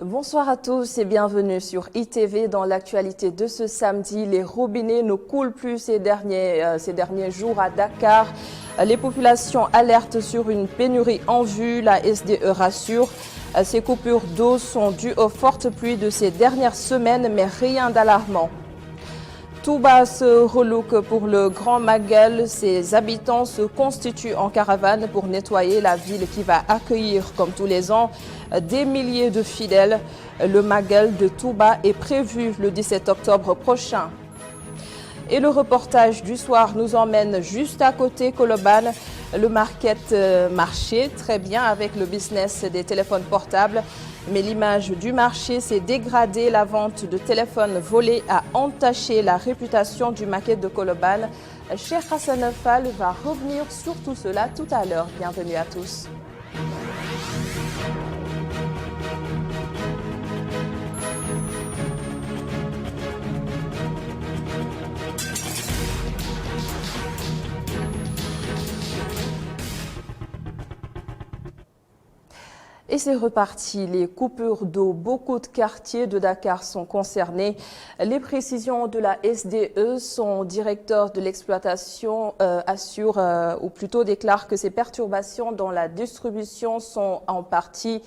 Bonsoir à tous et bienvenue sur ITV. Dans l'actualité de ce samedi, les robinets ne coulent plus ces derniers jours à Dakar. Les populations alertent sur une pénurie en vue. La SDE rassure. Ces coupures d'eau sont dues aux fortes pluies de ces dernières semaines, mais rien d'alarmant. Touba se relook pour le Grand Magal. Ses habitants se constituent en caravane pour nettoyer la ville qui va accueillir, comme tous les ans, des milliers de fidèles. Le Magal de Touba est prévu le 17 octobre prochain. Et le reportage du soir nous emmène juste à côté Colobane. Le market marchait très bien avec le business des téléphones portables. Mais l'image du marché s'est dégradée. La vente de téléphones volés a entaché la réputation du market de Colobane. Cheikh Hassan Fall va revenir sur tout cela tout à l'heure. Bienvenue à tous. Et c'est reparti. Les coupures d'eau, beaucoup de quartiers de Dakar sont concernés. Les précisions de la SDE, son directeur de l'exploitation assure, ou plutôt déclare que ces perturbations dans la distribution sont en partie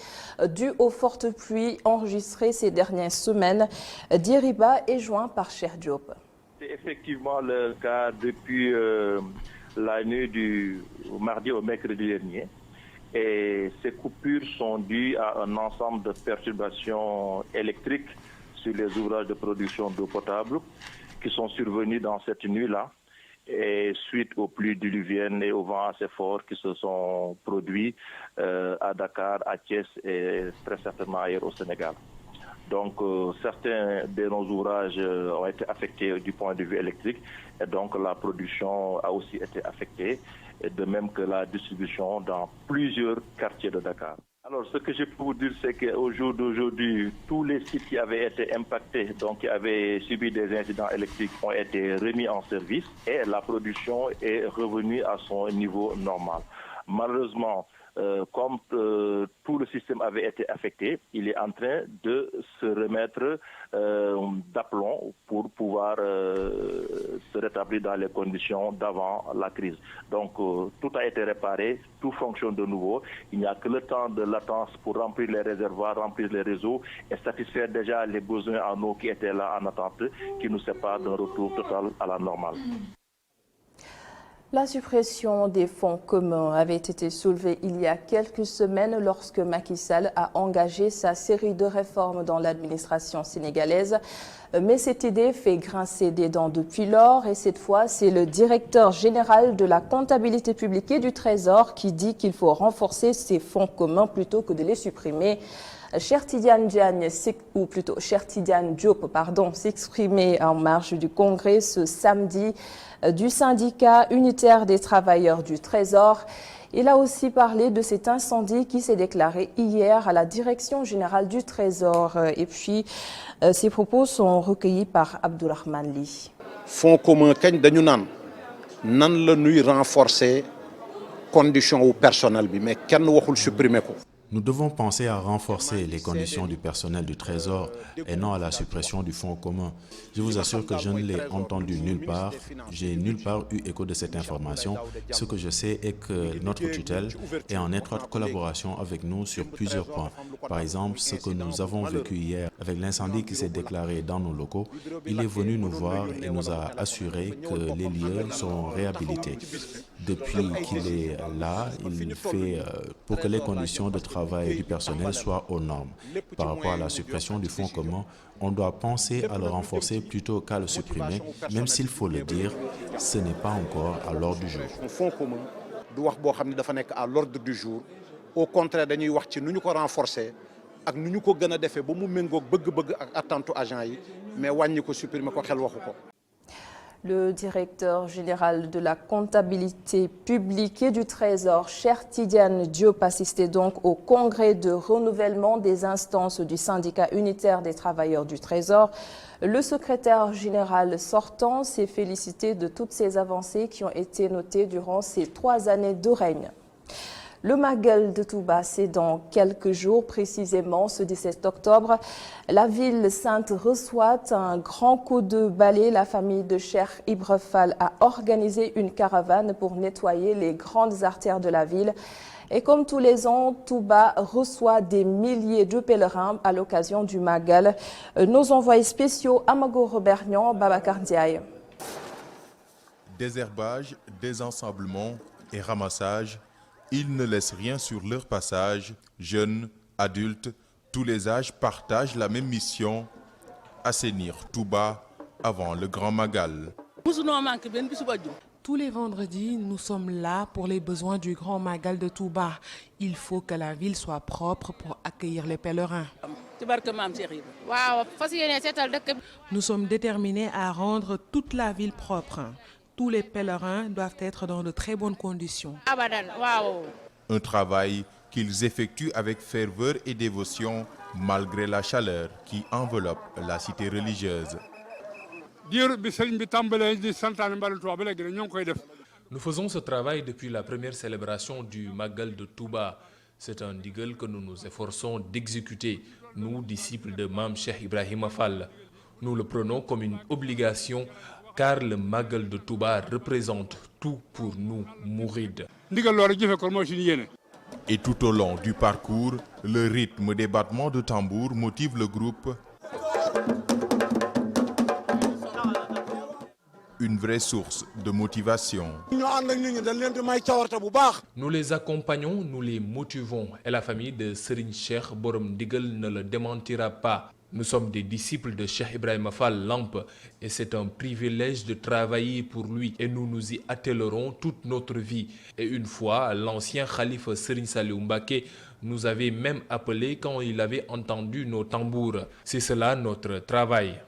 dues aux fortes pluies enregistrées ces dernières semaines. Diriba est joint par Cheikh Diop. C'est effectivement le cas depuis la nuit du mardi au mercredi dernier. Et ces coupures sont dues à un ensemble de perturbations électriques sur les ouvrages de production d'eau potable qui sont survenus dans cette nuit-là et suite aux pluies diluviennes et aux vents assez forts qui se sont produits à Dakar, à Thiès et très certainement ailleurs au Sénégal. Donc certains de nos ouvrages ont été affectés du point de vue électrique et donc la production a aussi été affectée, et de même que la distribution dans plusieurs quartiers de Dakar. Alors ce que je peux vous dire, c'est qu'au jour d'aujourd'hui, tous les sites qui avaient été impactés, donc qui avaient subi des incidents électriques, ont été remis en service et la production est revenue à son niveau normal. Malheureusement, comme tout le système avait été affecté, il est en train de se remettre d'aplomb pour pouvoir se rétablir dans les conditions d'avant la crise. Donc tout a été réparé, tout fonctionne de nouveau. Il n'y a que le temps de latence pour remplir les réservoirs, remplir les réseaux et satisfaire déjà les besoins en eau qui étaient là en attente, qui nous séparent d'un retour total à la normale. La suppression des fonds communs avait été soulevée il y a quelques semaines lorsque Macky Sall a engagé sa série de réformes dans l'administration sénégalaise. Mais cette idée fait grincer des dents depuis lors et cette fois, c'est le directeur général de la comptabilité publique et du Trésor qui dit qu'il faut renforcer ces fonds communs plutôt que de les supprimer. Cheikh Tidiane Diop, s'exprimait en marge du congrès ce samedi du syndicat unitaire des travailleurs du Trésor. Il a aussi parlé de cet incendie qui s'est déclaré hier à la direction générale du Trésor. Et puis, ces propos sont recueillis par Abdourahmane Ly. Fonds commun kañ dañu nan la ñuy renforcer conditions au personnel bi mais kenn waxul supprimer ko. Nous devons penser à renforcer les conditions du personnel du Trésor et non à la suppression du fonds commun. Je vous assure que je ne l'ai entendu nulle part. J'ai nulle part eu écho de cette information. Ce que je sais est que notre tutelle est en étroite collaboration avec nous sur plusieurs points. Par exemple, ce que nous avons vécu hier avec l'incendie qui s'est déclaré dans nos locaux, il est venu nous voir et nous a assuré que les lieux sont réhabilités. Depuis qu'il est là, il fait pour que les conditions de travail du personnel soient aux normes. Par rapport à la suppression du fonds commun, on doit penser à le renforcer plutôt qu'à le supprimer, même s'il faut le dire, ce n'est pas encore à l'ordre du jour. Fonds commun du wax boo xam ne dafa nekk à l'ordre du jour. Au contraire, dañuy wax ci nu ñu ko renforcer ak nu ñu ko gën a defee ba mu méngoog bëgg-bëgg ak attente agent yi mais wàññi ko supprimer ko xel waxu ko. Le directeur général de la comptabilité publique et du Trésor, Cheikh Tidiane Diop, assistait donc au congrès de renouvellement des instances du syndicat unitaire des travailleurs du Trésor. Le secrétaire général sortant s'est félicité de toutes ces avancées qui ont été notées durant ces 3 années de règne. Le Magal de Touba, c'est dans quelques jours, précisément ce 17 octobre. La ville sainte reçoit un grand coup de balai. La famille de Cheikh Ibra Fall a organisé une caravane pour nettoyer les grandes artères de la ville. Et comme tous les ans, Touba reçoit des milliers de pèlerins à l'occasion du Magal. Nos envoyés spéciaux, Amago Robernian, Babacar Ndiaye. Désherbage, désensablement et ramassage, ils ne laissent rien sur leur passage. Jeunes, adultes, tous les âges partagent la même mission, assainir Touba avant le grand Magal. Tous les vendredis, nous sommes là pour les besoins du grand Magal de Touba. Il faut que la ville soit propre pour accueillir les pèlerins. Nous sommes déterminés à rendre toute la ville propre. Tous les pèlerins doivent être dans de très bonnes conditions. Un travail qu'ils effectuent avec ferveur et dévotion malgré la chaleur qui enveloppe la cité religieuse. Nous faisons ce travail depuis la première célébration du Magal de Touba. C'est un ndigal que nous nous efforçons d'exécuter, nous, disciples de Mam Cheikh Ibrahima Fall. Nous le prenons comme une obligation car le Magal de Touba représente tout pour nous, mourides. Et tout au long du parcours, le rythme des battements de tambour motive le groupe. Une vraie source de motivation. Nous les accompagnons, nous les motivons. Et la famille de Serigne Cheikh Borom Ndigal ne le démentira pas. Nous sommes des disciples de Cheikh Ibrahima Fall Lamp et c'est un privilège de travailler pour lui et nous nous y attellerons toute notre vie. Et une fois, l'ancien khalife Serigne Saliou Mbacké nous avait même appelé quand il avait entendu nos tambours. C'est cela notre travail.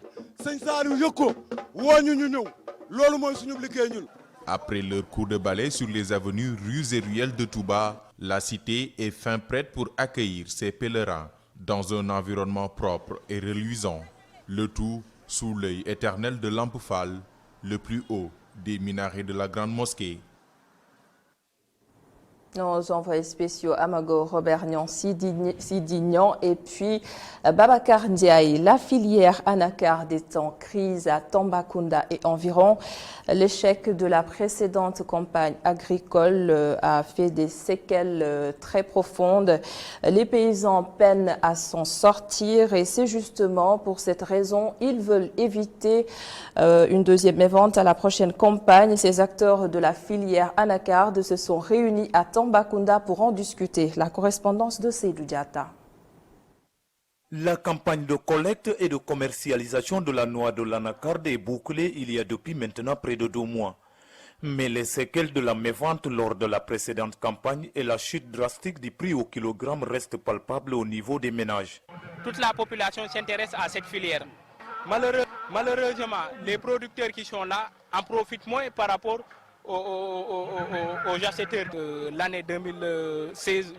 Après leur coup de balai sur les avenues, rues et ruelles de Touba, la cité est fin prête pour accueillir ses pèlerins dans un environnement propre et reluisant. Le tout sous l'œil éternel de Lamp Fall, le plus haut des minarets de la grande mosquée. Nos envoyés spéciaux Amago Robernian, Sidignan et puis Babacar Ndiaye. La filière anacarde est en crise à Tambacounda et environ. L'échec de la précédente campagne agricole a fait des séquelles très profondes. Les paysans peinent à s'en sortir et c'est justement pour cette raison ils veulent éviter une deuxième vente à la prochaine campagne. Ces acteurs de la filière anacarde se sont réunis à Tambacounda pour en discuter. La correspondance de Seydou Diata. La campagne de collecte et de commercialisation de la noix de l'anacarde est bouclée il y a depuis maintenant près de 2 mois. Mais les séquelles de la mévente lors de la précédente campagne et la chute drastique du prix au kilogramme restent palpables au niveau des ménages. Toute la population s'intéresse à cette filière. Malheureusement, les producteurs qui sont là en profitent moins par rapport aux acheteurs de l'année 2016.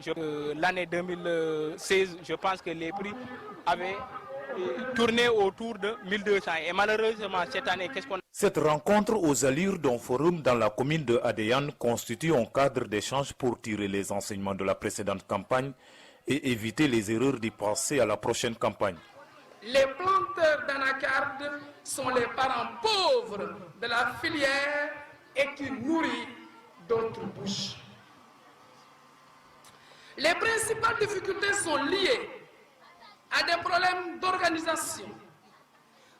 Je pense que les prix avaient tourné autour de 1200. Et malheureusement, cette année, qu'est-ce qu'on a? Cette rencontre aux allures d'un forum dans la commune de Adéane constitue un cadre d'échange pour tirer les enseignements de la précédente campagne et éviter les erreurs du passé à la prochaine campagne. Les planteurs d'anacarde sont les parents pauvres de la filière et qui nourrit d'autres bouches. Les principales difficultés sont liées à des problèmes d'organisation,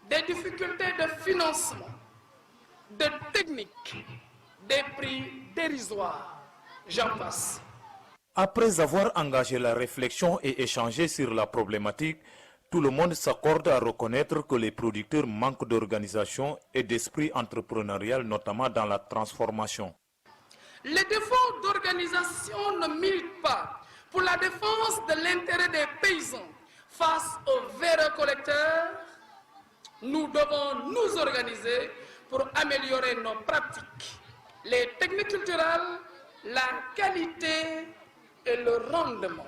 des difficultés de financement, de technique, des prix dérisoires, j'en passe. Après avoir engagé la réflexion et échangé sur la problématique, tout le monde s'accorde à reconnaître que les producteurs manquent d'organisation et d'esprit entrepreneurial, notamment dans la transformation. Les défauts d'organisation ne militent pas pour la défense de l'intérêt des paysans. Face aux véreux collecteurs, nous devons nous organiser pour améliorer nos pratiques, les techniques culturelles, la qualité et le rendement.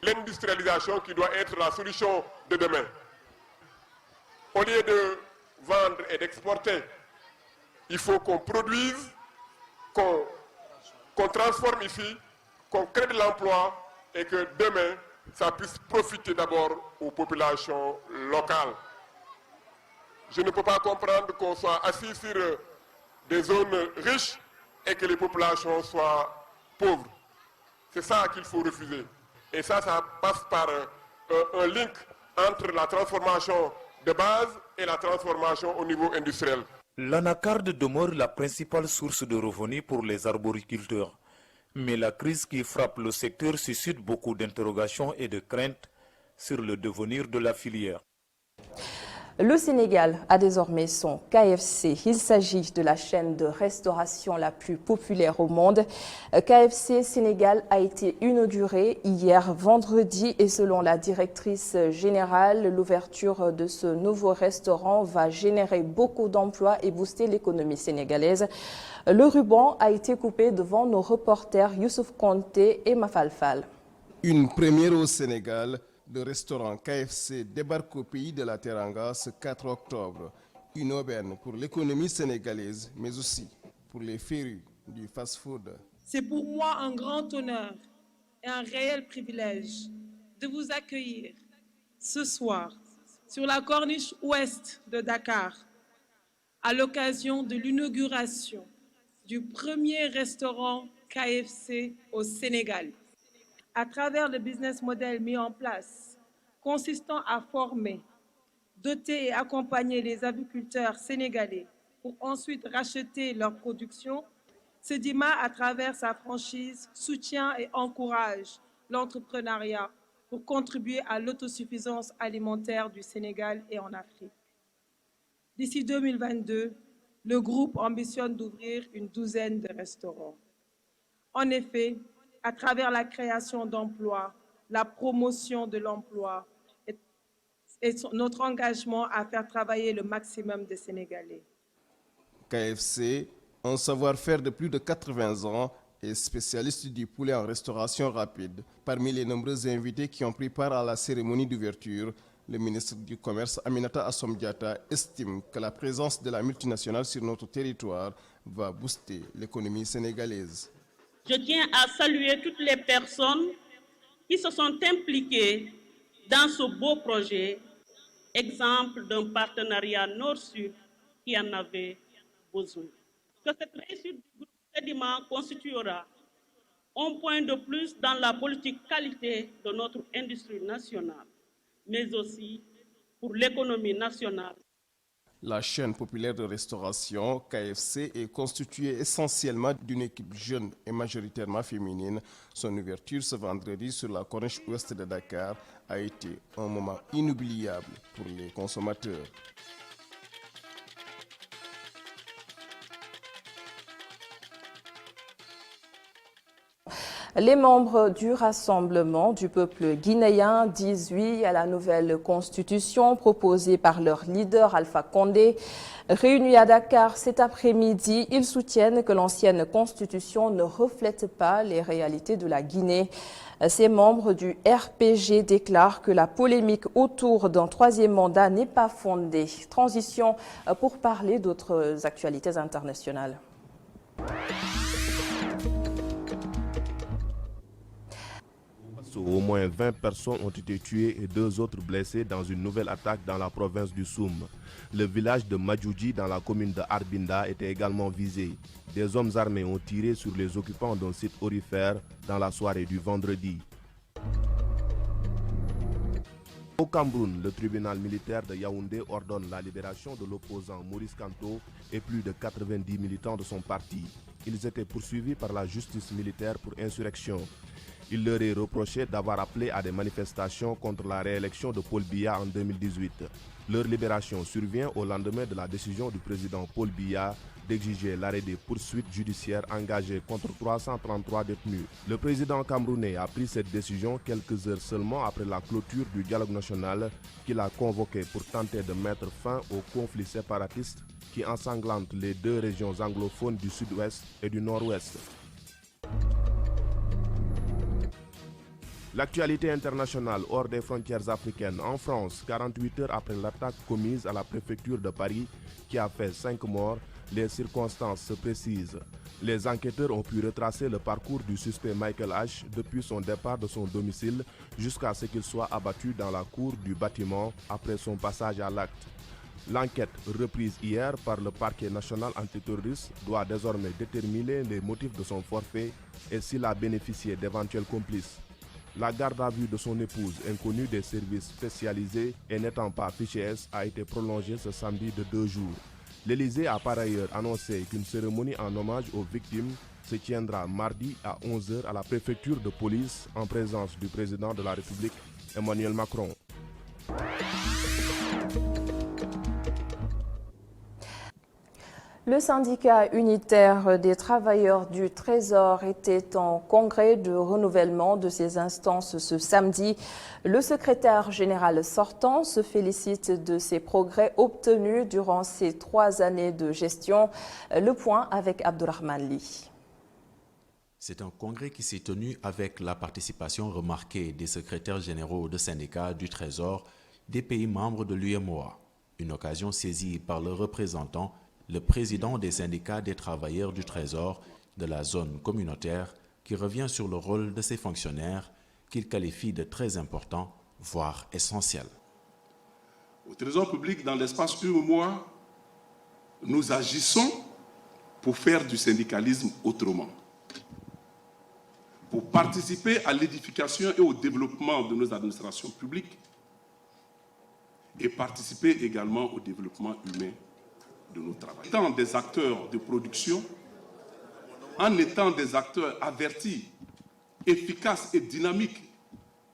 L'industrialisation qui doit être la solution de demain. Au lieu de vendre et d'exporter, il faut qu'on produise, qu'on transforme ici, qu'on crée de l'emploi et que demain, ça puisse profiter d'abord aux populations locales. Je ne peux pas comprendre qu'on soit assis sur des zones riches et que les populations soient pauvres. C'est ça qu'il faut refuser. Et ça passe par un link entre la transformation de base et la transformation au niveau industriel. L'anacarde demeure la principale source de revenus pour les arboriculteurs. Mais la crise qui frappe le secteur suscite beaucoup d'interrogations et de craintes sur le devenir de la filière. Le Sénégal a désormais son KFC. Il s'agit de la chaîne de restauration la plus populaire au monde. KFC Sénégal a été inauguré hier vendredi et selon la directrice générale, l'ouverture de ce nouveau restaurant va générer beaucoup d'emplois et booster l'économie sénégalaise. Le ruban a été coupé devant nos reporters Youssouf Konté et Mafalfal. Une première au Sénégal. Le restaurant KFC débarque au pays de la Teranga ce 4 octobre. Une aubaine pour l'économie sénégalaise, mais aussi pour les férus du fast-food. C'est pour moi un grand honneur et un réel privilège de vous accueillir ce soir sur la corniche ouest de Dakar à l'occasion de l'inauguration du premier restaurant KFC au Sénégal. À travers le business model mis en place, consistant à former, doter et accompagner les agriculteurs sénégalais pour ensuite racheter leur production, Sedima, à travers sa franchise, soutient et encourage l'entrepreneuriat pour contribuer à l'autosuffisance alimentaire du Sénégal et en Afrique. D'ici 2022, le groupe ambitionne d'ouvrir une douzaine de restaurants. En effet, à travers la création d'emplois, la promotion de l'emploi et notre engagement à faire travailler le maximum de Sénégalais. KFC, un savoir-faire de plus de 80 ans, est spécialiste du poulet en restauration rapide. Parmi les nombreux invités qui ont pris part à la cérémonie d'ouverture, le ministre du Commerce, Aminata Assome Diatta, estime que la présence de la multinationale sur notre territoire va booster l'économie sénégalaise. Je tiens à saluer toutes les personnes qui se sont impliquées dans ce beau projet, exemple d'un partenariat Nord-Sud qui en avait besoin. Que cette réussite du groupe Sedima constituera un point de plus dans la politique qualité de notre industrie nationale, mais aussi pour l'économie nationale. La chaîne populaire de restauration KFC est constituée essentiellement d'une équipe jeune et majoritairement féminine. Son ouverture ce vendredi sur la corniche ouest de Dakar a été un moment inoubliable pour les consommateurs. Les membres du Rassemblement du peuple guinéen disent oui à la nouvelle constitution proposée par leur leader Alpha Condé. Réunis à Dakar cet après-midi, ils soutiennent que l'ancienne constitution ne reflète pas les réalités de la Guinée. Ces membres du RPG déclarent que la polémique autour d'un troisième mandat n'est pas fondée. Transition pour parler d'autres actualités internationales. Au moins 20 personnes ont été tuées et 2 autres blessées dans une nouvelle attaque dans la province du Soum. Le village de Madjoudji dans la commune de Arbinda était également visé. Des hommes armés ont tiré sur les occupants d'un site aurifère dans la soirée du vendredi. Au Cameroun, le tribunal militaire de Yaoundé ordonne la libération de l'opposant Maurice Kanto et plus de 90 militants de son parti. Ils étaient poursuivis par la justice militaire pour insurrection. Il leur est reproché d'avoir appelé à des manifestations contre la réélection de Paul Biya en 2018. Leur libération survient au lendemain de la décision du président Paul Biya d'exiger l'arrêt des poursuites judiciaires engagées contre 333 détenus. Le président camerounais a pris cette décision quelques heures seulement après la clôture du dialogue national qu'il a convoqué pour tenter de mettre fin au conflit séparatiste qui ensanglante les 2 régions anglophones du sud-ouest et du nord-ouest. L'actualité internationale hors des frontières africaines. En France, 48 heures après l'attaque commise à la préfecture de Paris qui a fait 5 morts, les circonstances se précisent. Les enquêteurs ont pu retracer le parcours du suspect Michael H. depuis son départ de son domicile jusqu'à ce qu'il soit abattu dans la cour du bâtiment après son passage à l'acte. L'enquête reprise hier par le parquet national antiterroriste doit désormais déterminer les motifs de son forfait et s'il a bénéficié d'éventuels complices. La garde à vue de son épouse, inconnue des services spécialisés et n'étant pas fichée S, a été prolongée ce samedi de 2 jours. L'Élysée a par ailleurs annoncé qu'une cérémonie en hommage aux victimes se tiendra mardi à 11h à la préfecture de police en présence du président de la République, Emmanuel Macron. Le syndicat unitaire des travailleurs du Trésor était en congrès de renouvellement de ses instances ce samedi. Le secrétaire général sortant se félicite de ces progrès obtenus durant ces 3 années de gestion. Le point avec Abdourahmane Ly. C'est un congrès qui s'est tenu avec la participation remarquée des secrétaires généraux de syndicats du Trésor des pays membres de l'UEMOA. Une occasion saisie par le représentant, le président des syndicats des travailleurs du Trésor de la zone communautaire, qui revient sur le rôle de ces fonctionnaires qu'il qualifie de très important, voire essentiel. Au Trésor public, dans l'espace UEMOA, nous agissons pour faire du syndicalisme autrement, pour participer à l'édification et au développement de nos administrations publiques et participer également au développement humain de nos travailleurs. En étant des acteurs de production, en étant des acteurs avertis, efficaces et dynamiques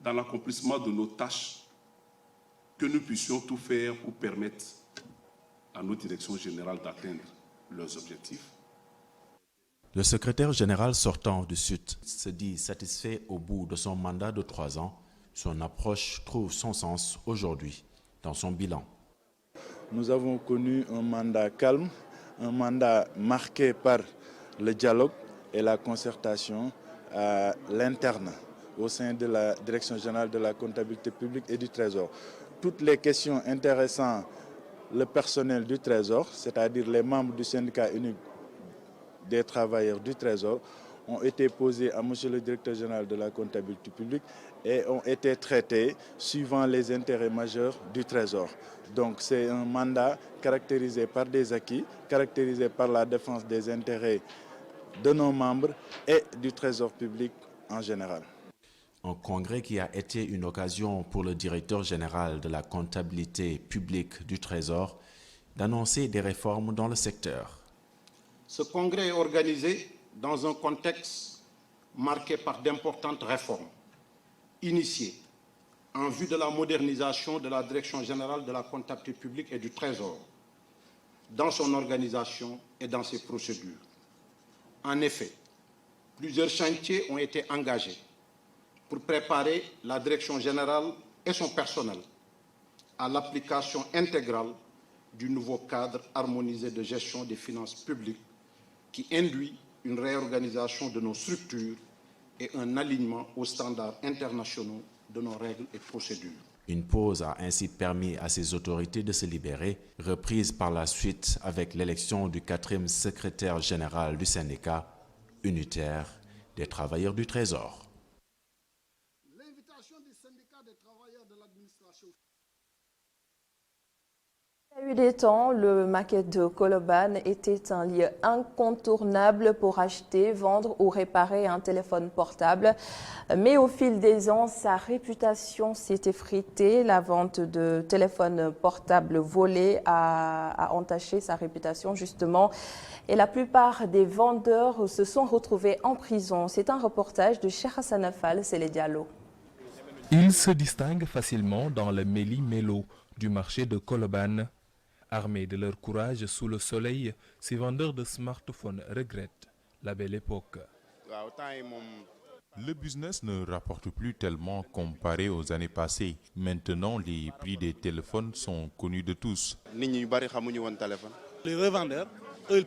dans l'accomplissement de nos tâches, que nous puissions tout faire pour permettre à nos directions générales d'atteindre leurs objectifs. Le secrétaire général sortant du Sud se dit satisfait au bout de son mandat de 3 ans. Son approche trouve son sens aujourd'hui dans son bilan. Nous avons connu un mandat calme, un mandat marqué par le dialogue et la concertation à l'interne au sein de la Direction générale de la comptabilité publique et du Trésor. Toutes les questions intéressant le personnel du Trésor, c'est-à-dire les membres du syndicat unique des travailleurs du Trésor, ont été posées à monsieur le directeur général de la comptabilité publique et ont été traitées suivant les intérêts majeurs du Trésor. Donc c'est un mandat caractérisé par des acquis, caractérisé par la défense des intérêts de nos membres et du Trésor public en général. Un congrès qui a été une occasion pour le directeur général de la comptabilité publique du Trésor d'annoncer des réformes dans le secteur. Ce congrès est organisé dans un contexte marqué par d'importantes réformes initiées en vue de la modernisation de la Direction générale de la comptabilité publique et du Trésor, dans son organisation et dans ses procédures. En effet, plusieurs chantiers ont été engagés pour préparer la Direction générale et son personnel à l'application intégrale du nouveau cadre harmonisé de gestion des finances publiques qui induit une réorganisation de nos structures et un alignement aux standards internationaux de nos règles et procédures. Une pause a ainsi permis à ces autorités de se libérer, reprise par la suite avec l'élection du 4e secrétaire général du syndicat unitaire des travailleurs du Trésor. L'invitation du syndicat des travailleurs de l'administration. Il y a eu des temps, le market de Colobane était un lieu incontournable pour acheter, vendre ou réparer un téléphone portable. Mais au fil des ans, sa réputation s'est effritée. La vente de téléphones portables volés a entaché sa réputation justement. Et la plupart des vendeurs se sont retrouvés en prison. C'est un reportage de Cheikh Hassan Fall, c'est les Diallo. Ils se distinguent facilement dans le méli-mélo du marché de Colobane. Armés de leur courage sous le soleil, ces vendeurs de smartphones regrettent la belle époque. Le business ne rapporte plus tellement comparé aux années passées. Maintenant, les prix des téléphones sont connus de tous. Les revendeurs, eux, ils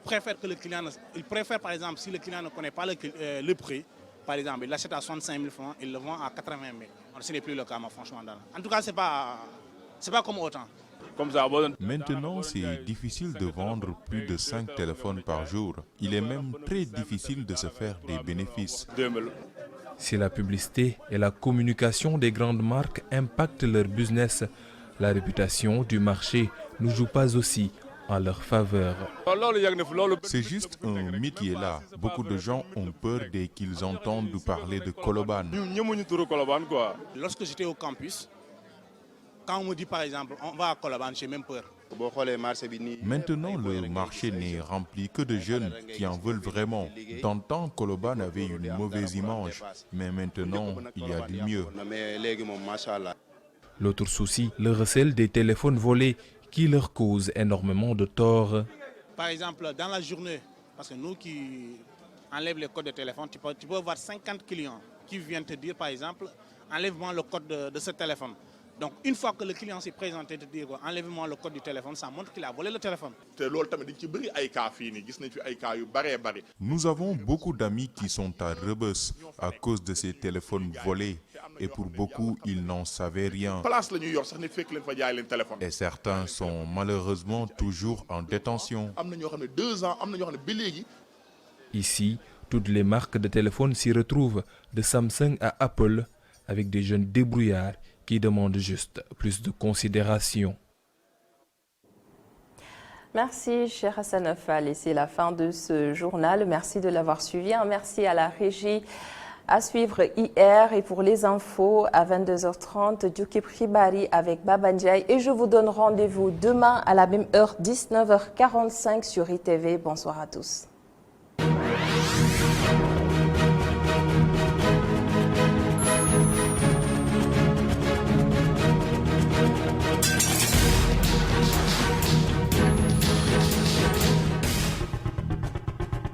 préfèrent par exemple, si le client ne connaît pas le prix, par exemple, il l'achète à 65 000 francs, il le vend à 80 000. Ce n'est plus le cas, franchement. En tout cas, c'est pas comme autant. Maintenant, c'est difficile de vendre plus de 5 téléphones par jour. Il est même très difficile de se faire des bénéfices. Si la publicité et la communication des grandes marques impactent leur business, la réputation du marché ne joue pas aussi en leur faveur. C'est juste un mythe qui est là. Beaucoup de gens ont peur dès qu'ils entendent parler de Colobane. Lorsque j'étais au campus, quand on me dit par exemple, on va à Colobane, j'ai même peur. Maintenant, le marché n'est rempli que de jeunes qui en veulent vraiment. D'antan, Colobane avait une mauvaise image, mais maintenant, il y a du mieux. L'autre souci, le recel des téléphones volés qui leur cause énormément de tort. Par exemple, dans la journée, parce que nous qui enlèvent les codes de téléphone, tu peux avoir 50 clients qui viennent te dire, par exemple, enlève-moi le code de ce téléphone. Donc, une fois que le client s'est présenté te dire enlève-moi le code du téléphone, ça montre qu'il a volé le téléphone. Nous avons beaucoup d'amis qui sont à Rebeuss à cause de ces téléphones volés. Et pour beaucoup, ils n'en savaient rien. Et certains sont malheureusement toujours en détention. Ici, toutes les marques de téléphones s'y retrouvent, de Samsung à Apple, avec des jeunes débrouillards qui demandent juste plus de considération. Merci, cher Hassan Fall. Et c'est la fin de ce journal. Merci de l'avoir suivi. Merci à la régie. À suivre hier et pour les infos à 22h30, Djukib Ribari avec Baba Ndiaye. Et je vous donne rendez-vous demain à la même heure, 19h45 sur ITV. Bonsoir à tous.